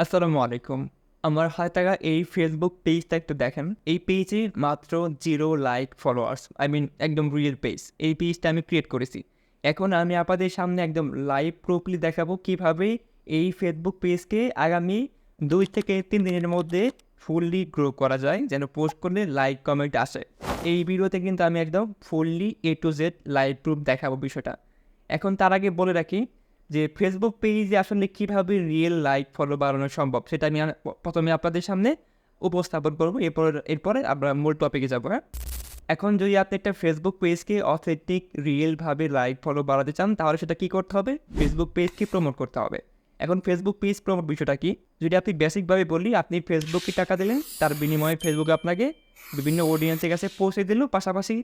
আসসালামু আলাইকুম। আমার হাতে থাকা এই ফেসবুক পেজটা একটু দেখেন। এই পেজে মাত্র 0 লাইক ফলোয়ার্স। একদম রিয়েল পেজ। এই পেজটা আমি ক্রিয়েট করেছি। এখন আমি আপনাদের সামনে একদম লাইভ প্রুফলি দেখাবো কিভাবে এই ফেসবুক পেজকে আগামী ২ থেকে ৩ দিনের মধ্যে ফুললি গ্রো করা যায়, যেন পোস্ট করলে লাইক কমেন্ট আসে। এই ভিডিওতে কিন্তু আমি একদম fully A to Z live proof দেখাবো বিষয়টা। এখন তার আগে বলে রাখি যে ফেসবুক পেজে আসলে কীভাবে রিয়েল লাইক ফলো বাড়ানো সম্ভব সেটা আমি প্রথমে আপনাদের সামনে উপস্থাপন করবো। এরপরে আমরা মূল টপিকে যাবো। হ্যাঁ, এখন যদি আপনি একটা ফেসবুক পেজকে অথেন্টিক রিয়েলভাবে লাইক ফলো বাড়াতে চান, তাহলে সেটা কী করতে হবে? ফেসবুক পেজকে প্রমোট করতে হবে। এখন ফেসবুক পেজ প্রমোট বিষয়টা কি? যদি আপনি বেসিকভাবে বলি, আপনি ফেসবুকে টাকা দিলেন, তার বিনিময়ে ফেসবুক আপনাকে বিভিন্ন অডিয়েন্সের কাছে পৌঁছে দিল, পাশাপাশি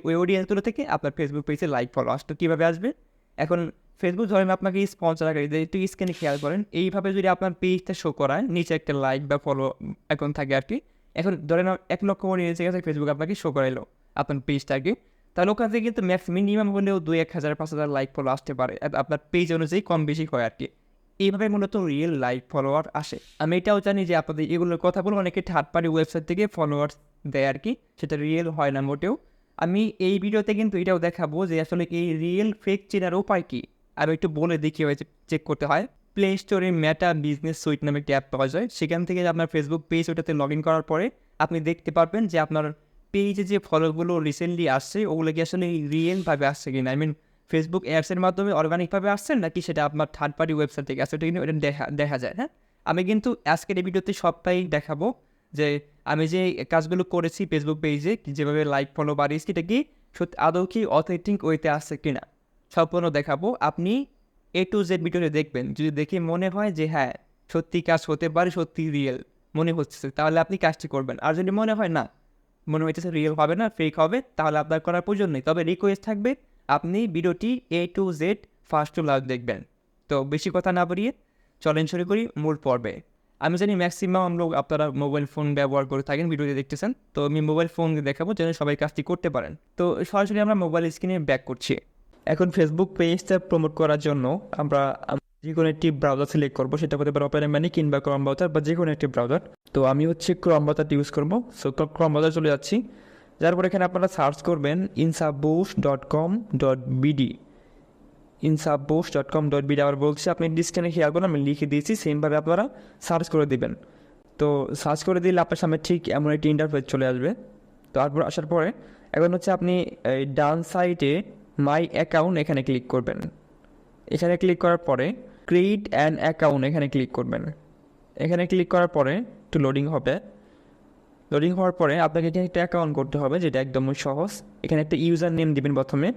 ওই অডিয়েন্সগুলো থেকে আপনার ফেসবুক পেজে লাইক ফলো আসতো। কীভাবে আসবে? এখন ফেসবুক ধরেন আপনাকে স্পন্সর আকারে দেয়, একটু স্ক্রিনে খেয়াল করেন, এইভাবে যদি আপনার পেজটা শো করায়, নিচে একটা লাইক বা ফলো এখন থাকে আর কি। এখন ধরেন 1 লক্ষ অডিয়েন্সের কাছে ফেসবুক আপনাকে শো করাইলো আপনার পেজটাকে, তাহলে ওখান থেকে কিন্তু মিনিমাম হলেও 2-1 হাজার 5,000 লাইক ফলো আসতে পারে। আপনার পেজ অনুযায়ী কম বেশি হয় আর কি। এইভাবে মূলত রিয়েল লাইক ফলোয়ার আসে। আমি এটাও জানি যে আপনাদের এগুলোর কথা বলে অনেকে থার্ড পার্টি ওয়েবসাইট থেকে ফলোয়ার্স দেয় আর কি, সেটা রিয়েল হয় না মোটেও। আমি এই ভিডিওতে কিন্তু এটাও দেখাবো যে আসলে এই রিয়েল ফেক চেনার উপায় কী। আমি একটু বলে দেখি হয়েছে চেক করতে হয়। প্লে স্টোরে মেটা বিজনেস সুইট নামে একটি অ্যাপ পাওয়া যায়। সেখান থেকে আপনার ফেসবুক পেজ ওটাতে লগ ইন করার পরে আপনি দেখতে পারবেন যে আপনার পেজে যে ফলোগুলো রিসেন্টলি আসছে ওগুলো কি আসলে রিয়েলভাবে আসছে কিনা। ফেসবুক অ্যাডসের মাধ্যমে অর্গানিকভাবে আসছেন নাকি সেটা আপনার থার্ড পার্টি ওয়েবসাইট থেকে আসছে, ওটা কিন্তু এটা দেখা যায়। হ্যাঁ, আমি কিন্তু আজকের এই ভিডিওতে সবটাই দেখাবো যে আমি যে কাজগুলো করেছি ফেসবুক পেজে, যেভাবে লাইক ফলো বাড়িয়েছি, এটা কি সত্যি আদৌ কি অথেন্টিক ওয়েতে আসছে কিনা সম্পূর্ণ দেখাবো। আপনি A to Z ভিডিওতে দেখবেন, যদি দেখে মনে হয় যে হ্যাঁ সত্যি কাজ হতে পারে, সত্যি রিয়েল মনে হচ্ছে, তাহলে আপনি কাজটি করবেন। আর যদি মনে হয় না, মনে হইতেছে রিয়েল হবে না, ফেক হবে, তাহলে আপনার করার প্রয়োজন নেই। তবে রিকোয়েস্ট থাকবে আপনি ভিডিওটি A to Z first to last দেখবেন। তো বেশি কথা না বাড়িয়ে চলেন শুরু করি মূল পর্বে। আমি জানি ম্যাক্সিমাম লোক আপনারা মোবাইল ফোন ব্যবহার করে থাকেন, ভিডিওতে দেখতেছেন, তো আমি মোবাইল ফোন দিয়ে দেখাবো যেন সবাই কাজটি করতে পারেন। তো সরাসরি আমরা মোবাইল স্ক্রিনে ব্যাক করছি। এখন ফেসবুক পেজটা প্রমোট করার জন্য আমরা যে কোনো একটি ব্রাউজার সিলেক্ট করবো, সেটা হতে পারে ওপেন মানি কিংবা ক্রম ব্রাউজার বা যে কোনো একটি ব্রাউজার। তো আমি হচ্ছে ক্রম ব্রাউজারটি ইউজ করবো। সো ক্রম ব্রাউজার চলে যাচ্ছি। যার পর এখানে আপনারা সার্চ করবেন insaboost.com.bd। insaboost.com.bd আবার বলছি, আপনি ডিসক্রিনে খেয়াল করুন, আমি লিখে দিয়েছি, সেমভাবে আপনারা সার্চ করে দিবেন। তো সার্চ করে দিলে আপনার সামনে ঠিক এমন একটি ইন্টারফেস চলে আসবে। তারপর আসার পরে এখন হচ্ছে আপনি ডান সাইডে মাই অ্যাকাউন্ট এখানে ক্লিক করবেন। এখানে ক্লিক করার পরে ক্রিয়েট অ্যান অ্যাকাউন্ট এখানে ক্লিক করবেন। এখানে ক্লিক করার পরে একটু লোডিং হবে। লোডিং হওয়ার পরে আপনাকে এখানে একটা অ্যাকাউন্ট করতে হবে, যেটা একদমই সহজ। এখানে একটা ইউজার নেম দিবেন প্রথমে।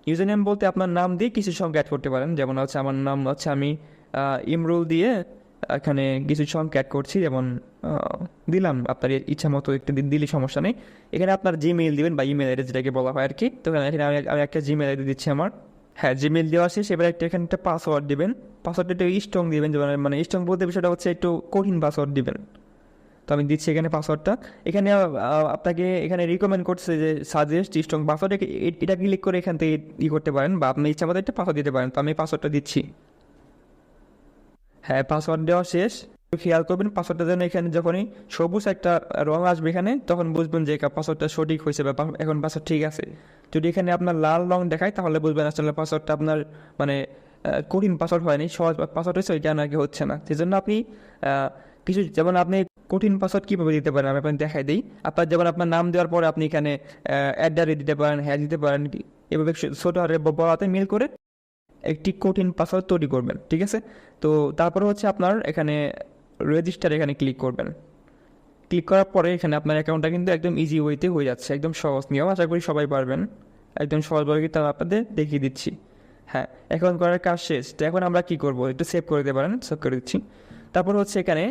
ইউজার নেম বলতে আপনার নাম দিয়ে কিছু সংখ্যা অ্যাড করতে পারেন, যেমন হচ্ছে আমার নাম হচ্ছে আমি ইমরুল দিয়ে এখানে কিছু সংখ্যা অ্যাড করছি, যেমন দিলাম, আপনার ইচ্ছা মতো একটু দিলে সমস্যা নেই। এখানে আপনার জিমেইল দিবেন বা ইমেল আইডি যেটাকে বলা হয় আর কি। তো এখানে আমি একটা জিমেল আইডি দিচ্ছি আমার। হ্যাঁ, জিমেল দেওয়া শেষ। এবার এখানে একটা পাসওয়ার্ড দিবেন। পাসওয়ার্ডটা একটু স্ট্রং দিবেন, যেমন স্ট্রং বলতে বিষয়টা হচ্ছে একটু কঠিন পাসওয়ার্ড দিবেন। তো আমি দিচ্ছি এখানে পাসওয়ার্ডটা। এখানে আপনাকে এখানে রিকমেন্ড করছে যে সাজেস্ট স্ট্রং পাসওয়ার্ড, এটা ক্লিক করে এখান থেকে করতে পারেন বা আপনি ইচ্ছা মতো একটা পাসওয়ার্ড দিতে পারেন। তো আমি পাসওয়ার্ডটা দিচ্ছি। হ্যাঁ, পাসওয়ার্ড দেওয়া শেষ। খেয়াল করবেন পাসওয়ার্ডটা যেন এখানে যখনই সবুজ একটা রং আসবে এখানে, তখন বুঝবেন যে পাসওয়ার্ডটা সঠিক হয়েছে বা এখন পাসওয়ার্ড ঠিক আছে। যদি এখানে আপনার লাল রং দেখায় তাহলে বুঝবেন আসলে পাসওয়ার্ডটা আপনার কঠিন পাসওয়ার্ড হয়নি, সহজ পাসওয়ার্ড হয়েছে, ওইটা নাকি হচ্ছে না। সেই জন্য আপনি কিছু, যেমন আপনি কঠিন পাসওয়ার্ড কীভাবে দিতে পারেন আমি আপনাকে দেখাই দিই। আপনার যেমন আপনার নাম দেওয়ার পরে আপনি এখানে অ্যাডারে দিতে পারেন, হ্যাঁ দিতে পারেন, এভাবে ছোটো হাতে বড় হাতে মিল করে একটি কঠিন পাসওয়ার্ড তৈরি করবেন, ঠিক আছে। তো তারপরে হচ্ছে আপনার এখানে রেজিস্টার এখানে ক্লিক করবেন। ক্লিক করার পরে এখানে আপনার অ্যাকাউন্টটা কিন্তু একদম ইজি ওয়েতে হয়ে যাচ্ছে, একদম সহজ নিয়ম, আশা করি সবাই পারবেন। একদম সহজভাবে কিন্তু আমি আপনাদের দেখিয়ে দিচ্ছি। হ্যাঁ, অ্যাকাউন্ট করার কাজ শেষ। তো এখন আমরা কী করবো, একটু সেভ করে দিতে পারেন, সেভ করে দিচ্ছি। তারপর হচ্ছে এখানে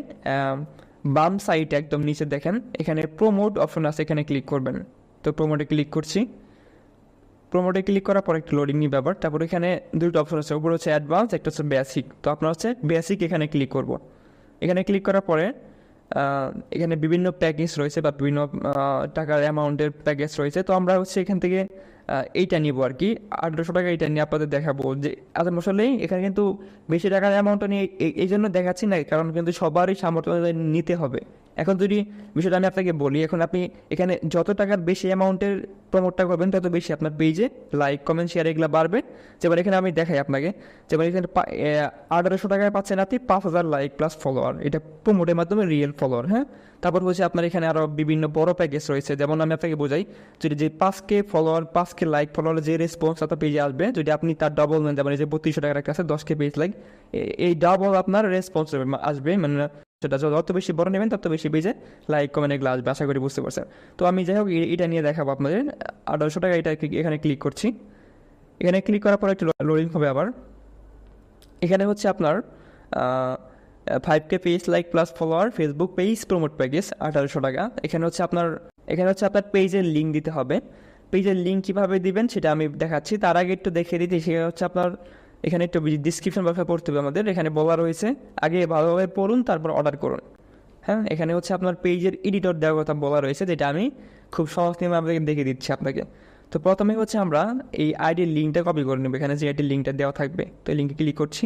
বাম সাইডে একদম নিচে দেখেন এখানে প্রমোট অপশন আছে, এখানে ক্লিক করবেন। তো প্রমোটে ক্লিক করছি। প্রমোটে ক্লিক করার পর একটু লোডিং নিয়ে ব্যাপার। তারপর এখানে দুটো অপশন আছে, উপরে হচ্ছে অ্যাডভান্স, একটা হচ্ছে বেসিক। তো আপনার হচ্ছে বেসিক, এখানে ক্লিক করব। এখানে ক্লিক করার পরে এখানে বিভিন্ন প্যাকেজ রয়েছে বা বিভিন্ন টাকার অ্যামাউন্টের প্যাকেজ রয়েছে। তো আমরা হচ্ছে এখান থেকে এইটা নিবো আর কি, 1800 টাকা এইটা নিয়ে আপনাদের দেখাবো যে আসলে এখানে কিন্তু বেশি টাকার অ্যামাউন্টটা নিয়ে এই জন্য দেখাচ্ছি না, কারণ কিন্তু সবারই সামর্থ্য অনুযায়ী নিতে হবে। এখন যদি বিষয়টা আমি আপনাকে বলি, এখন আপনি এখানে যত টাকার বেশি অ্যামাউন্টের প্রমোটটা করবেন তত বেশি আপনার পেজে লাইক কমেন্ট শেয়ার এগুলো বাড়বে। যেমন এখানে আমি দেখাই আপনাকে, যেমন এখানে 1800 টাকায় পাচ্ছেন আপনি 5000 লাইক প্লাস ফলোয়ার, এটা প্রমোটের মাধ্যমে রিয়েল ফলোয়ার। হ্যাঁ, তারপর হচ্ছে আপনার এখানে আরও বিভিন্ন বড় প্যাকেজ রয়েছে, যেমন আমি আপনাকে বোঝাই, যদি যে 5K follower 5K like follower যে রেসপন্স আপনার পেজে আসবে, যদি আপনি তার ডবল নেন, যেমন এই যে 3200 টাকার একটা আছে 10K পেজ লাইক, এই ডাবল আপনার রেসপন্স আসবে, মানে সেটা যত বেশি বড় নেবেন তত বেশি পেজে লাইক কমেন্ট এগুলো আসবে, আশা করি বুঝতে পারছেন। তো আমি যাই হোক এটা নিয়ে দেখাবো আপনাদের। 1800 টাকা এটা এখানে ক্লিক করছি, এখানে ক্লিক করার পর একটু লোডিং হবে আবার। এখানে হচ্ছে আপনার 5K page like plus follower Facebook page promote package 1800 টাকা। এখানে হচ্ছে আপনার পেজের লিঙ্ক দিতে হবে। পেজের লিঙ্ক কীভাবে দিবেন সেটা আমি দেখাচ্ছি, তার আগে একটু দেখিয়ে দিতে, সেটা হচ্ছে আপনার এখানে একটু ডিসক্রিপশন বক্সে পড়তে হবে আমাদের, এখানে বলা রয়েছে আগে ভালোভাবে পড়ুন তারপর অর্ডার করুন। হ্যাঁ, এখানে হচ্ছে আপনার পেজের এডিটর দেওয়ার কথা বলা রয়েছে, যেটা আমি খুব সহজ নিয়মে আপনাকে দেখিয়ে দিচ্ছি আপনাকে। তো প্রথমে হচ্ছে আমরা এই আইডির লিঙ্কটা কপি করে নেব, এখানে যে আইডির লিঙ্কটা দেওয়া থাকবে, তো এই লিঙ্কে ক্লিক করছি,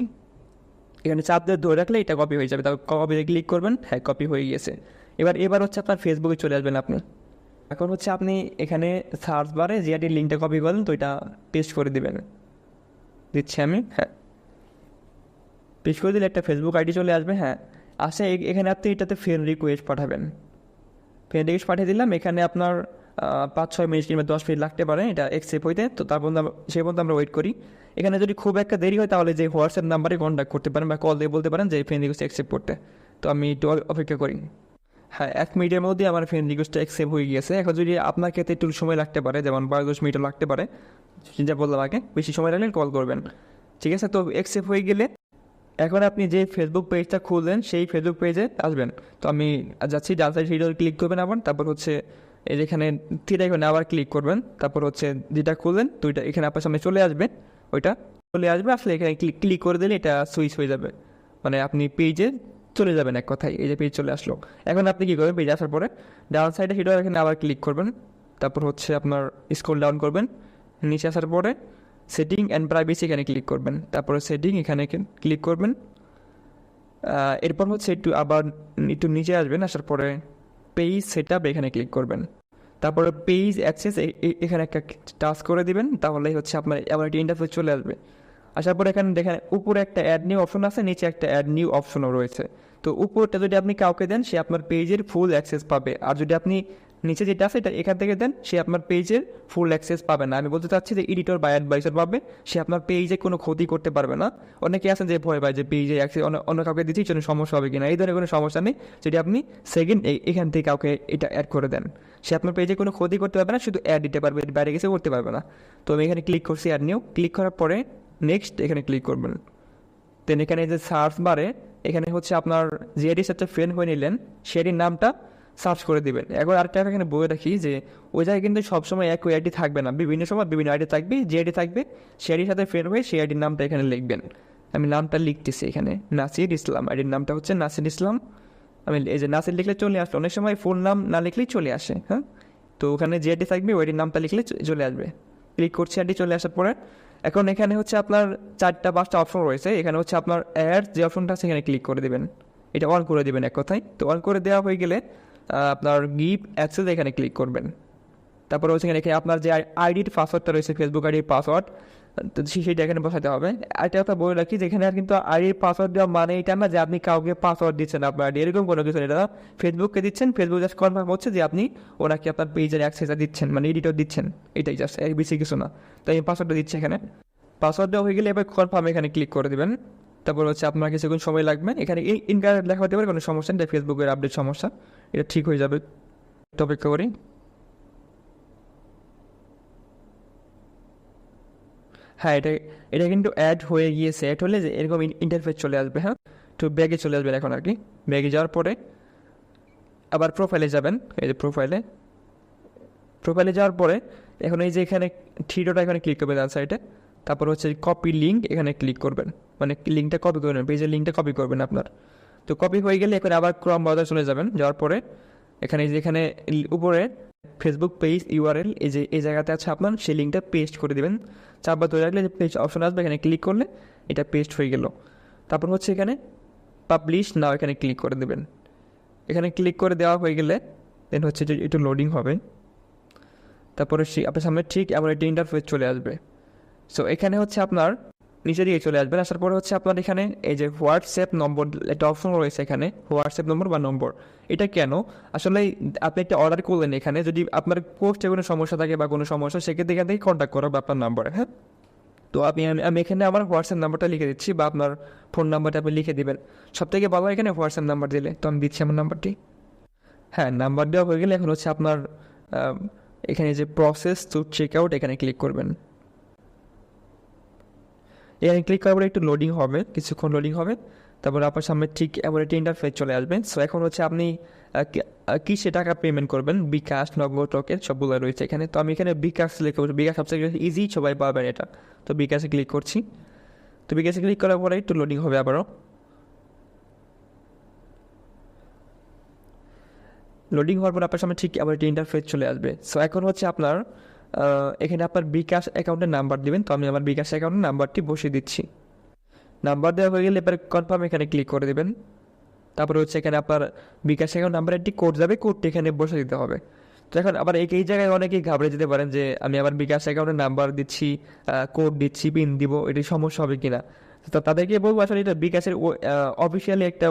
এখানে চাপ দিয়ে ধরে রাখলে এটা কপি হয়ে যাবে, তারপর কপিতে ক্লিক করবেন, হ্যাঁ কপি হয়ে গিয়েছে। এবার হচ্ছে আপনার ফেসবুকে চলে আসবেন আপনি। এখন হচ্ছে আপনি এখানে সার্চ বারে যে আইডির লিঙ্কটা কপি করলেন তো এটা পেস্ট করে দেবেন, দিচ্ছি আমি। হ্যাঁ, পেস্ট করে দিলে একটা ফেসবুক আইডি চলে আসবে। হ্যাঁ, আসে এখানে আপনি এটাতে ফ্রেন্ড রিকোয়েস্ট পাঠাবেন, ফ্রেন্ড রিকোয়েস্ট পাঠিয়ে দিলাম। এখানে আপনার 5-6 মিনিট কিংবা 10 মিনিট লাগতে পারে এটা অ্যাকসেপ্ট হইতে, তো তারপর সেই পর্যন্ত আমরা ওয়েট করি। এখানে যদি খুব একটা দেরি হয় তাহলে যে হোয়াটসঅ্যাপ নাম্বারে কন্ট্যাক্ট করতে পারেন বা কল দিয়ে বলতে পারেন যে ফ্রেন্ড রিকোয়েস্ট অ্যাকসেপ্ট করতে। তো আমি একটু অপেক্ষা করি। হ্যাঁ, 1 মিনিটের মধ্যে আমার ফ্রেন্ড রিকোয়েস্টটা অ্যাকসেপ্ট হয়ে গিয়েছে। এখন যদি আপনার ক্ষেত্রে একটু সময় লাগতে পারে, যেমন 12-10 মিনিটও লাগতে পারে, যা বললাম আগে, বেশি সময় লাগলে কল করবেন। ঠিক আছে, তো অ্যাকসেপ্ট হয়ে গেলে এখন আপনি যে ফেসবুক পেজটা খুললেন সেই ফেসবুক পেজে আসবেন। তো আমি যাচ্ছি, ডান সাইড হিরো ক্লিক করবেন আবার, তারপর হচ্ছে এই যেখানে থ্রি আইকনে আবার ক্লিক করবেন, তারপর হচ্ছে যেটা খুললেন তো ওইটা এখানে আপনার সামনে চলে আসবে, ওইটা চলে আসবে, আসলে এখানে ক্লিক করে দিলে এটা সুইচ হয়ে যাবে, মানে আপনি পেজে চলে যাবেন এক কথায়। এই যে পেজ চলে আসলো। এখন আপনি কী করবেন, পেজে আসার পরে ডান সাইডে হিরো এখানে আবার ক্লিক করবেন, তারপর হচ্ছে আপনার স্ক্রল ডাউন করবেন, নিচে আসার পরে সেটিং অ্যান্ড প্রাইভেসি এখানে ক্লিক করবেন, তারপরে সেটিং এখানে ক্লিক করবেন। এরপর হচ্ছে একটু নিচে আসবেন, আসার পরে পেজ সেট আপ এখানে ক্লিক করবেন, তারপরে পেজ অ্যাক্সেস এখানে একটা টাচ করে দিবেন, তাহলেই হচ্ছে আপনার এমন একটা ইন্টারফেস চলে আসবে। আসার পরে এখানে দেখেন উপরে একটা অ্যাড নিউ অপশন আছে, নিচে একটা অ্যাড নিউ অপশনও রয়েছে। তো উপরটা যদি আপনি কাউকে দেন সে আপনার পেজের ফুল অ্যাক্সেস পাবে, আর যদি আপনি নিচে যেটা আছে এটা এখান থেকে দেন সে আপনার পেজের ফুল অ্যাক্সেস পাবে না। আমি বলতে চাচ্ছি যে এডিটর বা অ্যাডভাইসার পাবে, সে আপনার পেজে কোনো ক্ষতি করতে পারবে না। অনেকে আছেন যে ভয় পায় যে পেজে অ্যাক্সেস অন্য কাউকে দিচ্ছি জন্য সমস্যা হবে কিনা, এই ধরনের কোনো সমস্যা নেই। যদি আপনি সেকেন্ড এখান থেকে কাউকে এটা অ্যাড করে দেন, সে আপনার পেজে কোনো ক্ষতি করতে পারবে না, শুধু অ্যাড দিতে পারবে, বাইরে কিছু করতে পারবে না। তো আমি এখানে ক্লিক করছি অ্যাড নিউ, ক্লিক করার পরে নেক্সট এখানে ক্লিক করবেন। দেন এখানে যে সার্চ বারে এখানে হচ্ছে আপনার যে আইডির সাথে ফ্রেন্ড হয়ে নিলেন সেটির নামটা সার্চ করে দিবেন। এখন আরেকটা এখানে বলে রাখি যে ওই জায়গায় কিন্তু সবসময় একই আইডি থাকবে না, বিভিন্ন সময় বিভিন্ন আইডি থাকবে, যে আইডি থাকবে সে আইডির সাথে ফ্রেন্ড হয়ে সেই আইডির নামটা এখানে লিখবেন। আমি নামটা লিখতেছি এখানে নাসির ইসলাম, আইডির নামটা হচ্ছে নাসির ইসলাম। আমি এই যে নাসির লিখলে চলে আসলো, অনেক সময় ফুল নাম না লিখলেই চলে আসে। হ্যাঁ, তো ওখানে যে আইডি থাকবে ওই আইডির নামটা লিখলে চলে আসবে। ক্লিক করছি, আইডি চলে আসার পরে এখন এখানে হচ্ছে আপনার 4-5টা অপশন রয়েছে, এখানে হচ্ছে আপনার অ্যাড যে অপশনটা আছে এখানে ক্লিক করে দেবেন, এটা অন করে দেবেন এক কথায়। তো অন করে দেওয়া হয়ে গেলে আপনার গিভ অ্যাক্সেস এখানে ক্লিক করবেন, তারপর হচ্ছে এখানে আপনার যে আইডির পাসওয়ার্ডটা রয়েছে ফেসবুক আইডির পাসওয়ার্ড, তো সেটা এখানে বসাতে হবে। একটা কথা বলে রাখি যে এখানে আর কিন্তু আইডির পাসওয়ার্ড দেওয়া মানে এটা না যে আপনি কাউকে পাসওয়ার্ড দিচ্ছেন আপনার আইডি, এরকম কোনো কিছু এটা ফেসবুককে দিচ্ছেন, ফেসবুক জাস্ট কনফার্ম হচ্ছে যে আপনি ওনাকে আপনার পেজের অ্যাক্সেসটা দিচ্ছেন, মানে এডিটর দিচ্ছেন, এটাই জাস্ট বেশি কিছু না। তো আমি পাসওয়ার্ডটা দিচ্ছি এখানে, পাসওয়ার্ড দেওয়া হয়ে গেলে এবার কনফার্ম এখানে ক্লিক করে দেবেন। তারপর হচ্ছে আপনার কিছুক্ষণ সময় লাগবে, এখানে ইনকারেক্ট লেখা হতে পারে, কোনো সমস্যা নেই, ফেসবুকের আপডেট সমস্যা, এটা ঠিক হয়ে যাবে। অপেক্ষা করি। হ্যাঁ, এটা কিন্তু অ্যাড হয়ে গিয়েছে, অ্যাড হলে যে এরকম ইন্টারফেস চলে আসবে। হ্যাঁ, তো ব্যাগে চলে আসবেন এখন আর কি, ব্যাগে যাওয়ার পরে আবার প্রোফাইলে যাবেন, এই যে প্রোফাইলে যাওয়ার পরে এখন এই যে এখানে থ্রিডোটা এখানে ক্লিক করবেন ডান সাইডে, তারপর হচ্ছে কপি লিঙ্ক এখানে ক্লিক করবেন, মানে লিঙ্কটা কপি করবেন, পেজের লিঙ্কটা কপি করবেন আপনার। তো কপি হয়ে গেলে এখানে আবার ক্রম ব্রাউজার চলে যাবেন, যাওয়ার পরে এখানে যেখানে উপরে ফেসবুক পেজ ইউআরএল এই যে এই জায়গাতে আছে আপনার সেই লিঙ্কটা পেস্ট করে দেবেন। চাপবার ধরে রাখলে যে পেস্ট অপশন আসবে, এখানে ক্লিক করলে এটা পেস্ট হয়ে গেল। তারপর হচ্ছে এখানে পাবলিশ নাও এখানে ক্লিক করে দেবেন। এখানে ক্লিক করে দেওয়া হয়ে গেলে দেন হচ্ছে যে একটু লোডিং হবে, তারপরে আপনার সামনে ঠিক এমন একটি ইন্টারফেস চলে আসবে। সো এখানে হচ্ছে আপনার নিচে দিকে চলে আসবেন। আসার পরে হচ্ছে আপনার এখানে এই যে হোয়াটসঅ্যাপ নম্বর একটা অপশন রয়েছে, এখানে হোয়াটসঅ্যাপ নম্বর বা নম্বর। এটা কেন, আসলে আপনি একটা অর্ডার করলেন, এখানে যদি আপনার পোস্টে কোনো সমস্যা থাকে বা কোনো সমস্যা, সেক্ষেত্রে এখান থেকে কন্ট্যাক্ট করা হবে আপনার নাম্বারে। হ্যাঁ, তো আমি এখানে আমার হোয়াটসঅ্যাপ নাম্বারটা লিখে দিচ্ছি, বা আপনার ফোন নাম্বারটা আপনি লিখে দেবেন। সব থেকে ভালো এখানে হোয়াটসঅ্যাপ নাম্বার দিলে, তো আমি দিচ্ছি আমার নাম্বারটি। হ্যাঁ, নাম্বার দেওয়া হয়ে গেলে এখন হচ্ছে আপনার এখানে যে প্রসেস টু চেক আউট এখানে ক্লিক করবেন। এখানে ক্লিক করার পরে একটু লোডিং হবে, কিছুক্ষণ লোডিং হবে, তারপরে আপনার সামনে ঠিক এমন একটি ইন্টারফেস চলে আসবে। সো এখন হচ্ছে আপনি কিসে টাকা পেমেন্ট করবেন, বিকাশ, নগদ, টোকেন সবগুলো রয়েছে এখানে। তো আমি এখানে বিকাশ লিখে, বিকাশ সবচেয়ে ইজি, সবাই পাবেন এটা। তো বিকাশে ক্লিক করছি। তো বিকাশে ক্লিক করার পরে একটু লোডিং হবে আবারও। লোডিং হওয়ার পর আপনার সামনে ঠিক আবার একটি ইন্টারফেস চলে আসবে। সো এখন হচ্ছে আপনার এখানে আপনার বিকাশ অ্যাকাউন্টের নাম্বার দিবেন। তো আমি আমার বিকাশ অ্যাকাউন্টের নাম্বারটি বসিয়ে দিচ্ছি। নাম্বার দেওয়া হয়ে গেলে এবার কনফার্ম এখানে ক্লিক করে দেবেন। তারপরে হচ্ছে এখানে আপনার বিকাশ অ্যাকাউন্ট নাম্বার একটি কোড যাবে, কোডটি এখানে বসে দিতে হবে। তো এখন আবার এই জায়গায় অনেকেই ঘাবড়ে যেতে পারেন যে আমি আবার বিকাশ অ্যাকাউন্টের নাম্বার দিচ্ছি, কোড দিচ্ছি, পিন দিব, এটি সমস্যা হবে কিনা। তো তাদেরকে বলবো আসলে এটা বিকাশের অফিসিয়ালি একটা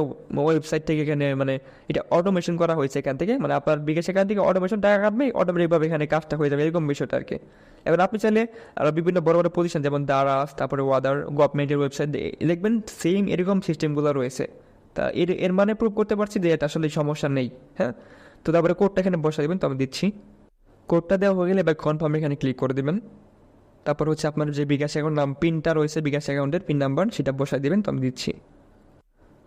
ওয়েবসাইট থেকে এখানে মানে এটা অটোমেশন করা হয়েছে এখান থেকে, মানে আপনার বিকাশ এখান থেকে অটোমেশন টাকা কাটবে, অটোমেটিকভাবে এখানে কাজটা হয়ে যাবে, এরকম বিষয়টা আর কি। এবার আপনি চাইলে আরও বিভিন্ন বড় বড় পজিশন যেমন দারাজ, তারপরে ওয়াদার, গভর্নমেন্টের ওয়েবসাইট দেখবেন সেম এরকম সিস্টেমগুলো রয়েছে। তা এর মানে প্রুভ করতে পারছি যে এটা আসলে সমস্যা নেই। হ্যাঁ, তো তারপরে কোডটা এখানে বসা দেবেন। তো আমি দিচ্ছি, কোডটা দেওয়া হয়ে গেলে এবার কনফার্ম এখানে ক্লিক করে দেবেন। তারপর হচ্ছে আপনার যে বিকাশ অ্যাকাউন্ট নাম পিনটা রয়েছে, বিকাশ অ্যাকাউন্টের পিন নাম্বার সেটা বসাই দেবেন। তো আমি দিচ্ছি,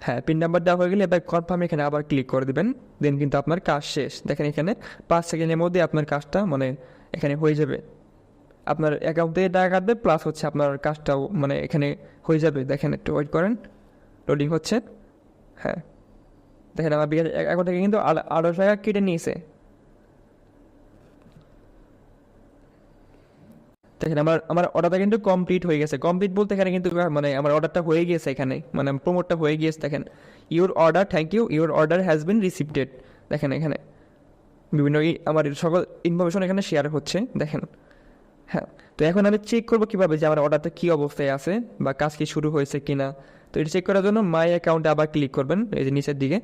হ্যাঁ, পিন নাম্বার দেওয়া হয়ে গেলে এবার কনফার্ম এখানে আবার ক্লিক করে দেবেন। দেন কিন্তু আপনার কাজ শেষ। দেখেন এখানে 5 সেকেন্ডের মধ্যে আপনার কাজটা মানে এখানে হয়ে যাবে। আপনার অ্যাকাউন্ট থেকে টাকা কাটবে, প্লাস হচ্ছে আপনার কাজটাও মানে এখানে হয়ে যাবে। দেখেন একটু ওয়েট করেন, লোডিং হচ্ছে। হ্যাঁ, দেখেন আমার বিকাশ অ্যাকাউন্ট থেকে কিন্তু 800 টাকা কেটে নিয়েছে। দেখেন আমার অর্ডারটা কিন্তু কমপ্লিট হয়ে গেছে। কমপ্লিট বলতে এখানে কিন্তু মানে আমার অর্ডারটা হয়ে গিয়েছে, এখানে মানে প্রমোটটা হয়ে গিয়েছে। দেখেন your order, thank you, your order has been received. দেখেন এখানে বিভিন্ন আমার সকল ইনফরমেশন এখানে শেয়ার হচ্ছে, দেখেন। হ্যাঁ, তো এখন আমি চেক করবো কীভাবে যে আমার অর্ডারটা কী অবস্থায় আছে বা কাজ কি শুরু হয়েছে কি না। তো এটা চেক করার জন্য মাই অ্যাকাউন্টে আবার ক্লিক করবেন, এই যে নিচের দিকে।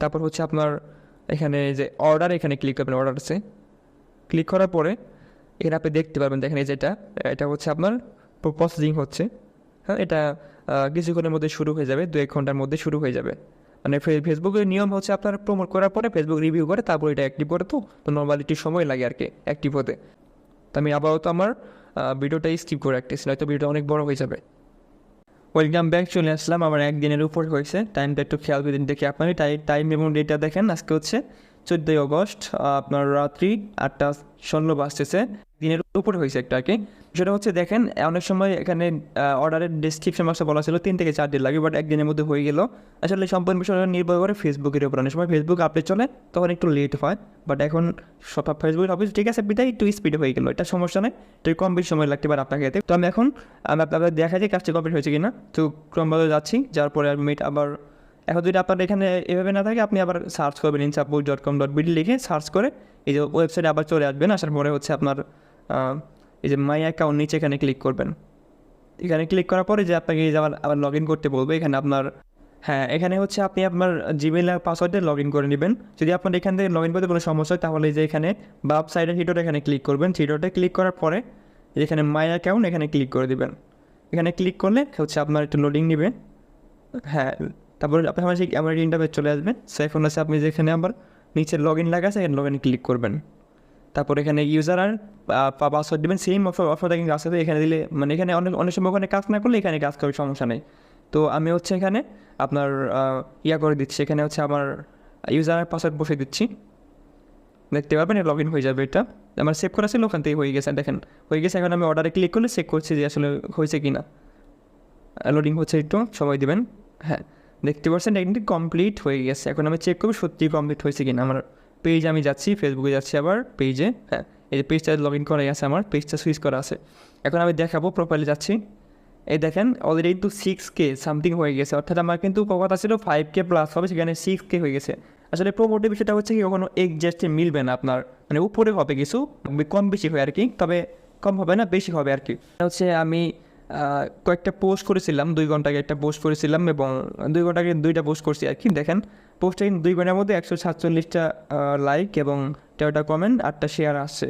তারপর হচ্ছে আপনার এখানে যে অর্ডার, এখানে ক্লিক করবেন, অর্ডার আছে। ক্লিক করার পরে এখানে আপনি দেখতে পারবেন, দেখেন এই যেটা এটা হচ্ছে আপনার প্রসেসিং হচ্ছে। হ্যাঁ, এটা কিছুক্ষণের মধ্যে শুরু হয়ে যাবে, 2-1 ঘন্টার মধ্যে শুরু হয়ে যাবে। মানে ফেসবুকের নিয়ম হচ্ছে আপনার প্রমোট করার পরে ফেসবুক রিভিউ করে তারপর এটা অ্যাক্টিভ করে। তো নর্মালি একটু সময় লাগে আর কি অ্যাক্টিভ হতে। তো আমি আপাতত আমার ভিডিওটা স্কিপ করে রাখতেছি, নয়তো ভিডিওটা অনেক বড় হয়ে যাবে। ওয়েলকাম ব্যাক, চলে আসলাম। আমার একদিনের উপর হয়েছে, টাইমটা একটু খেয়াল করে দেখি আপনার টাইম এবং ডেটটা দেখেন। আজকে হচ্ছে 14ই অগস্ট, আপনার রাত্রি 8:16 বাজতেছে। দিনের উপরে হয়েছে একটা আর কি। সেটা হচ্ছে দেখেন অনেক সময় এখানে অর্ডারের ডিসক্রিপশন বক্সে বলা ছিল 3 থেকে 4 দিন লাগে, বাট একদিনের মধ্যে হয়ে গেল। আসলে সম্পূর্ণ বিষয়টা নির্ভর করে ফেসবুকের উপর। অনেক সময় ফেসবুক আপডেট চলে তখন একটু লেট হয়, বাট এখন সব ফেসবুকের অফিস ঠিক আছে, বিদায় একটু স্পিডে হয়ে গেলো, এটা সমস্যা নেই। তো কম বেশি সময় লাগতে পারে আপনাকে এতে। তো আমি এখন আপনাদের দেখা যায় কাজটা কমপ্লিট হয়েছে কিনা। তো ক্রমভাবে যাচ্ছি, যার পরে আবার এখন যদি আপনার এখানে এভাবে না থাকে, আপনি আবার সার্চ করবেন insapool.com.bd লিখে সার্চ করে এই যে ওয়েবসাইটে আবার চলে আসবেন। আসার পরে হচ্ছে আপনার এই যে মাই অ্যাকাউন্ট নিচে এখানে ক্লিক করবেন। এখানে ক্লিক করার পরে যে আপনাকে এই যে আবার লগ ইন করতে বলবে। এখানে আপনার হ্যাঁ, এখানে হচ্ছে আপনি আপনার জিমেল পাসওয়ার্ডে লগ ইন করে নেবেন। যদি আপনার এখান থেকে লগ ইন করতে কোনো সমস্যা হয়, তাহলে যে এখানে বাপ সাইডের হিডোটা এখানে ক্লিক করবেন। হিডোটা ক্লিক করার পরে যেখানে মাই অ্যাকাউন্ট এখানে ক্লিক করে দেবেন। এখানে ক্লিক করলে হচ্ছে আপনার একটু লোডিং নেবে। হ্যাঁ, তারপরে আপনার আমার ইন্টারফেস চলে আসবে। সো এখন হচ্ছে আপনি যেখানে আবার নিচে লগ ইন লাগা আছে, এখানে লগ ইন ক্লিক করবেন। তারপর এখানে ইউজার আর পাসওয়ার্ড দেবেন, সেম অফারটা কিন্তু আসতে এখানে দিলে মানে এখানে অনেক সময় ওখানে কাজ না করলে এখানে কাজ করবে, সমস্যা নেই। তো আমি হচ্ছে এখানে আপনার করে দিচ্ছি। এখানে হচ্ছে আমার ইউজার আর পাসওয়ার্ড বসে দিচ্ছি, দেখতে পারবেন লগ ইন হয়ে যাবে। এটা আমার সেভ করা ছিল, ওখান থেকে হয়ে গেছে, দেখেন হয়ে গেছে। এখন আমি অর্ডারে ক্লিক করলে চেক করছি যে আসলে হয়েছে কি না। লোডিং হচ্ছে, একটু সময় দেবেন। হ্যাঁ, দেখতে পাচ্ছেন এটা কিন্তু কমপ্লিট হয়ে গেছে। এখন আমি চেক করবো সত্যি কমপ্লিট হয়েছে কিনা আমার পেজ আমি যাচ্ছি, ফেসবুকে যাচ্ছি আবার পেজে, হ্যাঁ এই যে পেজটা লগ ইন করাই আছে, আমার পেজটা সুইচ করা আছে। এখন আমি দেখাবো, প্রোফাইলে যাচ্ছি, এই দেখেন অলরেডি কিন্তু 6K সামথিং হয়ে গেছে, অর্থাৎ আমার কিন্তু কথা ছিল 5K প্লাস হবে, সেখানে 6K হয়ে গেছে। আসলে প্রোমোটের বিষয়টা হচ্ছে কি কখনো এক্সাক্টলি মিলবে না আপনার, মানে উপরে হবে কিছু, কম বেশি হয় আর কি, তবে কম হবে না, বেশি হবে আর কি। হচ্ছে আমি কয়েকটা পোস্ট করেছিলাম, 2 ঘন্টা আগে একটা পোস্ট করেছিলাম এবং 2 ঘন্টা আগে 2টা পোস্ট করছি আর কি। দেখেন পোস্টটা কিন্তু 2 ঘন্টার মধ্যে 147টা লাইক এবং 13টা কমেন্ট, 8টা শেয়ার আসছে।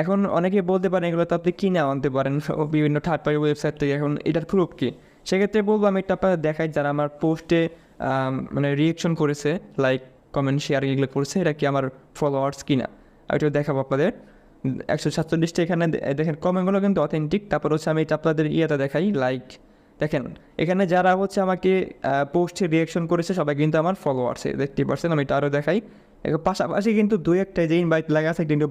এখন অনেকে বলতে পারেন এগুলো তো আপনি কিনে আনতে পারেন বিভিন্ন থার্ড পার্টি ওয়েবসাইট থেকে, এখন এটার প্রুফ কি? সেক্ষেত্রে বলবো আমি এটা আপনাদের দেখাই, যারা আমার পোস্টে মানে রিয়েকশন করেছে, লাইক কমেন্ট শেয়ার এগুলো করেছে, এটা কি আমার ফলোয়ার্স কিনা, আমি এটা দেখাবো আপনাদের। 147টা এখানে দেখেন কমেন্টগুলো কিন্তু অথেন্টিক। তারপর হচ্ছে আমি এটা আপনাদের ইয়েটা দেখাই, লাইক দেখেন এখানে যারা হচ্ছে আমাকে পোস্টে রিয়েকশন করেছে সবাই কিন্তু আমার ফলোয়ার্সে, দেখতে পাচ্ছেন। আমি এটা আরও দেখাই, পাশাপাশি কিন্তু 2-একটা যে ইনভাইট লাইক আছে কিন্তু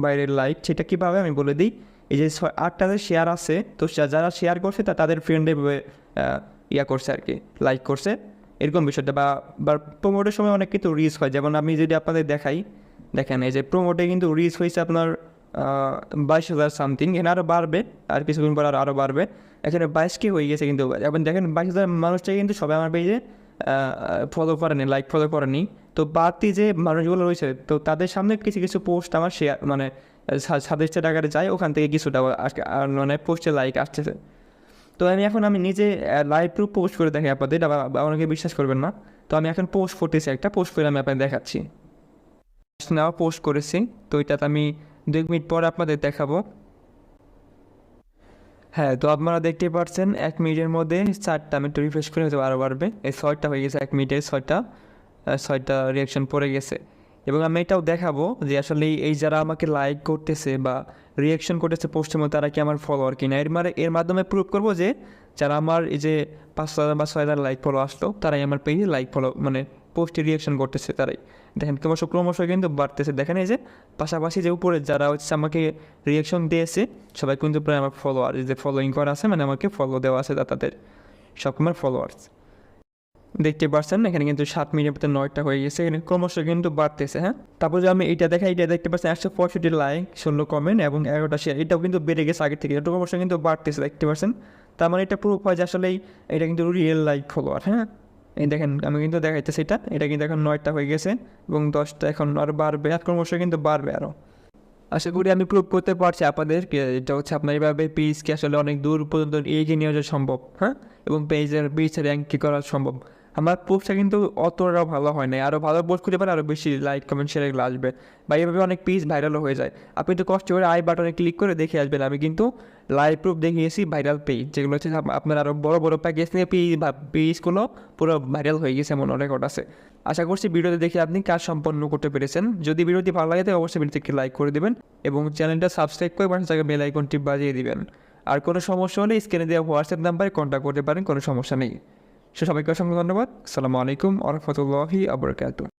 বাইরের লাইক, সেটা কীভাবে আমি বলে দিই। এই যে 8টাতে শেয়ার আছে, তো যারা শেয়ার করছে তাদের ফ্রেন্ডে ইয়া করছে আর কি, লাইক করছে, এরকম বিষয়টা। বা প্রোমোটের সময় অনেক কিন্তু রিচ হয়, যেমন আমি যদি আপনাদের দেখাই, দেখেন এই যে প্রোমোটে কিন্তু রিচ হয়েছে আপনার 22,000 সামথিং, এখানে আরও বাড়বে, আর কিছুদিন পর আরও বাড়বে। এখানে 22K হয়ে গেছে কিন্তু, এবং দেখেন 22,000 মানুষটাই কিন্তু সবাই আমার পেজে ফলো করেনি, লাইক ফলো করেনি। তো বাড়তি যে মানুষগুলো রয়েছে, তো তাদের সামনে কিছু কিছু পোস্ট আমার শেয়ার মানে সাজেস্টেড আকারে যায়, ওখান থেকে কিছুটা মানে পোস্টে লাইক আসতেছে। তো আমি নিজে লাইভ প্রুফ পোস্ট করে দেখি আপনাদের, অনেকে বিশ্বাস করবেন না। তো আমি এখন পোস্ট করতেছি, একটা পোস্ট করে আমি আপনাদের দেখাচ্ছি। নাও পোস্ট করেছি, তো এটাতে আমি 2 মিনিট পরে আপনাদের দেখাবো। হ্যাঁ, তো আপনারা দেখতেই পাচ্ছেন 1 মিনিটের মধ্যে 4টা, আমি একটু রিফ্রেশ করে হয়তো আরও বাড়বে, এই 6টা হয়ে গেছে 1 মিনিটে, 6টা রিয়াকশন পড়ে গেছে। এবং আমি এটাও দেখাবো যে আসলে এই যারা আমাকে লাইক করতেছে বা রিয়াকশন করতেছে পোস্টের মধ্যে, তারা কি আমার ফলোয়ার কিনা। এর মাধ্যমে প্রুভ করবো যে যারা আমার এই যে 5,000 বা 6,000 লাইক ফলো আসলো, তারাই আমার পেজে লাইক ফলো মানে পোস্টে রিয়াকশন করতেছে, তারাই। দেখেন ক্রমশ কিন্তু বাড়তেছে। দেখেন এই যে পাশাপাশি যে উপরে যারা হচ্ছে আমাকে রিয়াকশন দিয়েছে, সবাই কিন্তু প্রায় আমার ফলোয়ার, যে ফলোয়িং করা আছে, মানে আমাকে ফলো দেওয়া আছে, তাদের সব আমার ফলোয়ার্স। দেখতে পাচ্ছেন এখানে কিন্তু 7 মিনিটের মধ্যে 9টা হয়ে গেছে, এখানে ক্রমশ কিন্তু বাড়তেছে। হ্যাঁ, তারপর যে আমি এটা দেখাই, এটা দেখতে পাচ্ছেন 165 লাইক, 16 কমেন্ট এবং 11টা শেয়ার, এটাও কিন্তু বেড়ে গেছে আগের থেকে, এটা ক্রমশ কিন্তু বাড়তেছে, দেখতে পাচ্ছেন। তার মানে এটা প্রুফ হয় যে আসলেই এটা কিন্তু রিয়েল লাইক ফলোয়ার। হ্যাঁ, এই দেখেন আমি কিন্তু দেখাইতেছি, এটা কিন্তু এখন 9টা হয়ে গেছে এবং 10টা এখন আরও বাড়বে, আর ক্রমশ কিন্তু বাড়বে আরও। আশা করি আমি প্রুভ করতে পারছি আপনাদের, এটা হচ্ছে আপনার এইভাবে পেজকে আসলে অনেক দূর পর্যন্ত এগিয়ে নিয়ে যাওয়া সম্ভব। হ্যাঁ, এবং পেজের র্যাঙ্ক করা সম্ভব। আমার পোস্টটা কিন্তু অতটাও ভালো হয় না, আরও ভালো পোস্ট করতে পারে, আরও বেশি লাইক কমেন্ট শেয়ার এগুলো আসবে, বা এইভাবে অনেক পেজ ভাইরালও হয়ে যায়। আপনি তো কষ্ট করে আই বাটনে ক্লিক করে দেখে আসবেন, আমি কিন্তু লাইভ প্রুফ দেখিয়েছি ভাইরাল পেজ, যেগুলো হচ্ছে আপনার আরও বড় বড় প্যাকেজ নিয়ে পেজগুলো পুরো ভাইরাল হয়ে গেছে, এমন রেকর্ড আছে। আশা করছি ভিডিওতে দেখে আপনি কাজ সম্পন্ন করতে পেরেছেন। যদি ভিডিওটি ভালো লাগে তাহলে অবশ্যই ভিডিওটিকে লাইক করে দেবেন এবং চ্যানেলটা সাবস্ক্রাইব করে পাশে থাকা বেল আইকনটি বাজিয়ে দিবেন। আর কোনো সমস্যা হলে স্ক্রিনে দেওয়া হোয়াটসঅ্যাপ নাম্বারে কন্ট্যাক্ট করতে পারেন, কোনো সমস্যা নেই। সবাইকে অসংখ্য ধন্যবাদ। আসসালামু আলাইকুম ওয়া রাহমাতুল্লাহি ওয়া বারাকাতুহু।